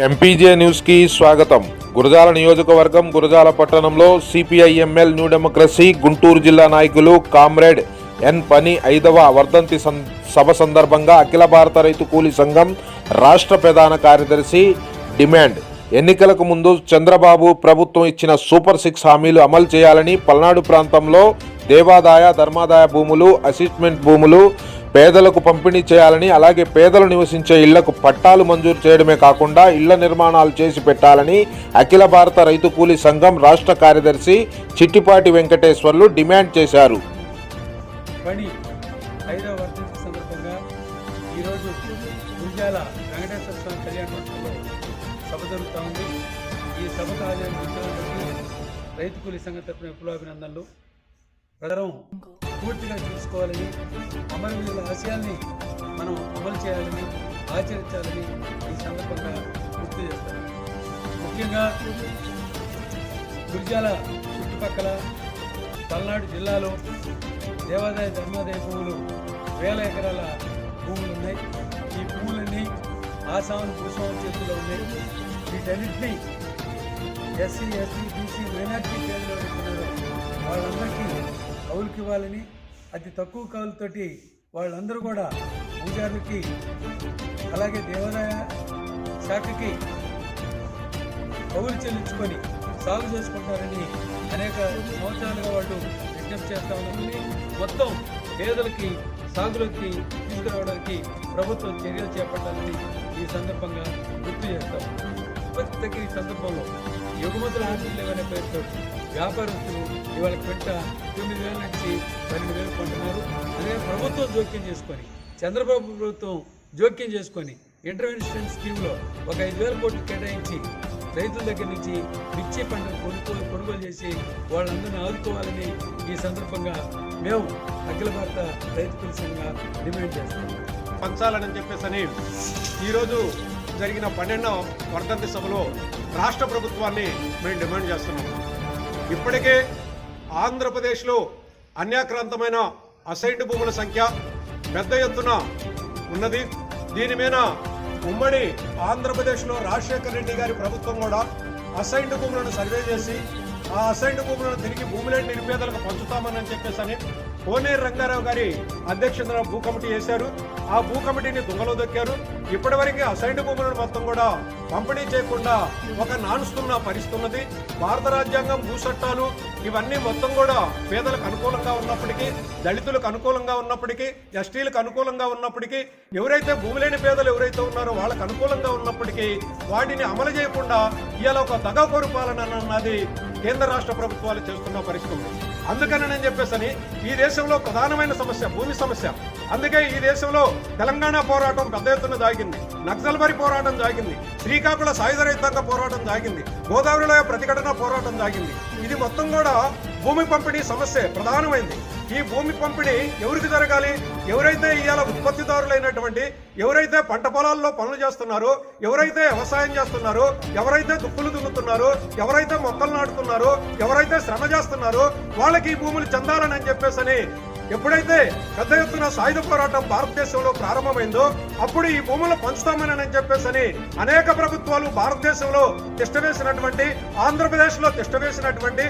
MPJ news కి స్వాగతం. గురజాల నియోజకవర్గం గురజాల పట్టణంలో సిపిఐఎంఎల్ న్యూ డెమోక్రసీ గుంటూరు జిల్లా నాయకులు కామ్రేడ్ ఎన్ పని 5వ వర్ధంతి సభ సందర్భంగా అఖిల భారత రైతు కూలీ సంఘం రాష్ట్ర ప్రధాన కార్యదర్శి డిమాండ్ ఎన్నికలకు ముందు చంద్రబాబు ప్రభుత్వం ఇచ్చిన సూపర్ 6 హామీలు అమలు చేయాలని, పల్నాడు ప్రాంతంలో దేవాదాయ ధర్మాదాయ భూములు, అసెస్మెంట్ భూములు పేదలకు పంపిణీ చేయాలని, అలాగే పేదలు నివసించే ఇళ్లకు పట్టాలు మంజూరు చేయడమే కాకుండా ఇళ్ల నిర్మాణాలు చేసి పెట్టాలని అఖిల భారత రైతు కూలీ సంఘం రాష్ట్ర కార్యదర్శి చిట్టిపాటి వెంకటేశ్వర్లు డిమాండ్ చేశారు. పని 5వ వర్ధంతి సందర్భంగా ఈరోజు గురజాల వెంకటేశ్వర స్వామి కళ్యాణ మండపంలో సభ జరుగుతూ ఉంది. ఈ సభకు హాజరైన రైతు కూలీ సంఘం తరపున విప్లవాభినందనలు. ప్రజలు పూర్తిగా తీసుకోవాలని, అమరవీరుల ఆశయాల్ని మనం అమలు చేయాలని, ఆచరించాలని ఈ సందర్భంగా గుర్తు చేస్తారు. ముఖ్యంగా గురజాల చుట్టుపక్కల పల్నాడు జిల్లాలో దేవాదాయ ధర్మాదాయ భూములు 1000 ఎకరాల భూములు ఉన్నాయి. ఈ భూములన్నీ ఆసాము భూస్వామి చేతుల్లో ఉన్నాయి. వీటన్నింటినీ ఎస్సీ, ఎస్టీ, బీసీ, మైనార్టీ పేదలు ఎవరున్నారో వాళ్ళందరికీ కౌలుకి ఇవ్వాలని, అతి తక్కువ కౌలుతోటి వాళ్ళందరూ కూడా పూజారులకి అలాగే దేవాదాయ శాఖకి కౌలు చెల్లించుకొని సాగు చేసుకుంటారని అనేక సంవత్సరాలుగా వాళ్ళు విజ్ఞప్తి చేస్తా ఉన్నామని, మొత్తం పేదలకి సాగులోకి తీసుకురావడానికి ప్రభుత్వం చర్యలు చేపట్టాలని ఈ సందర్భంగా గుర్తు చేస్తాం. ఉత్పత్తి తగ్గిన సందర్భంలో ఎగుమతుల హామీలు లేవనే పేరుతో వ్యాపారస్తులు ఇవాళ క్వింట 9,000 నుంచి 12,000 కొంటున్నారు. అదే ప్రభుత్వం జోక్యం చేసుకొని, చంద్రబాబు ప్రభుత్వం జోక్యం చేసుకొని ఇంటర్వెన్షన్ స్కీమ్లో ఒక 5,000 కోట్లు కేటాయించి రైతుల దగ్గర నుంచి మిర్చి పంటను కొనుగోలు చేసి వాళ్ళందరినీ ఆదుకోవాలని ఈ సందర్భంగా మేము అఖిల భారత రైతు కూలీ సంఘంగా డిమాండ్ చేస్తాం. పంచాలని చెప్పేసి ఈరోజు జరిగిన 12వ వర్ధంతి సభలో రాష్ట్ర ప్రభుత్వాన్ని మేము డిమాండ్ చేస్తున్నాం. ఇప్పటికే ఆంధ్రప్రదేశ్లో అన్యాక్రాంతమైన అసైన్డ్ భూముల సంఖ్య పెద్ద ఎత్తున ఉన్నది. దీని మీద ఉమ్మడి ఆంధ్రప్రదేశ్లో రాజశేఖర రెడ్డి గారి ప్రభుత్వం కూడా అసైన్డ్ భూములను సర్వే చేసి ఆ అసైన్డ్ భూములను తిరిగి భూమిలేని నిరుపేదలకు పంచుతామని చెప్పేసి కోనేరు రంగారావు గారి అధ్యక్షతన భూ కమిటీ వేశారు. ఆ భూ కమిటీని దుంగలో దొక్కారు. ఇప్పటివరకు అసైన్డ్ భూములను మొత్తం కూడా పంపిణీ చేయకుండా ఒక నానుస్తున్న పరిస్థితి ఉన్నది. భారత రాజ్యాంగం, భూ చట్టాలు ఇవన్నీ మొత్తం కూడా పేదలకు అనుకూలంగా ఉన్నప్పటికీ, దళితులకు అనుకూలంగా ఉన్నప్పటికీ, ఎస్టీలకు అనుకూలంగా ఉన్నప్పటికీ, ఎవరైతే భూమి లేని పేదలు ఎవరైతే ఉన్నారో వాళ్ళకు అనుకూలంగా ఉన్నప్పటికీ వాటిని అమలు చేయకుండా ఇవాళ ఒక దగాకోరు పాలన అన్నది కేంద్ర రాష్ట్ర ప్రభుత్వాలు చేస్తున్న పరిస్థితి. అందుకని నేను చెప్పేసని ఈ దేశంలో ప్రధానమైన సమస్య భూమి సమస్య. అందుకే ఈ దేశంలో తెలంగాణ పోరాటం పెద్ద ఎత్తున జాగింది, నక్సల్బరి పోరాటం జాగింది, శ్రీకాకుళ సాయుధ రైతాంగ పోరాటం జాగింది, గోదావరిలో ప్రతిఘటన పోరాటం జాగింది. ఇది మొత్తం కూడా భూమి పంపిణీ సమస్య ప్రధానమైంది. ఈ భూమి పంపిణీ ఎవరికి జరగాలి? ఎవరైతే ఇవాళ ఉత్పత్తిదారులైనటువంటి, ఎవరైతే పంట పొలాల్లో పనులు చేస్తున్నారో, ఎవరైతే వ్యవసాయం చేస్తున్నారో, ఎవరైతే దుక్కులు దున్నుతున్నారో, ఎవరైతే మొక్కలు నాటుతున్నారో, ఎవరైతే శ్రమ చేస్తున్నారో వాళ్ళకి ఈ భూములు చెందాలని చెప్పేసి ఎప్పుడైతే పెద్ద ఎత్తున సాయుధ పోరాటం భారతదేశంలో ప్రారంభమైందో అప్పుడు ఈ భూములు పంచుతామని చెప్పేసి అనేక ప్రభుత్వాలు భారతదేశంలో తిష్టవేసినటువంటి, ఆంధ్రప్రదేశ్లో తిష్టవేసినటువంటి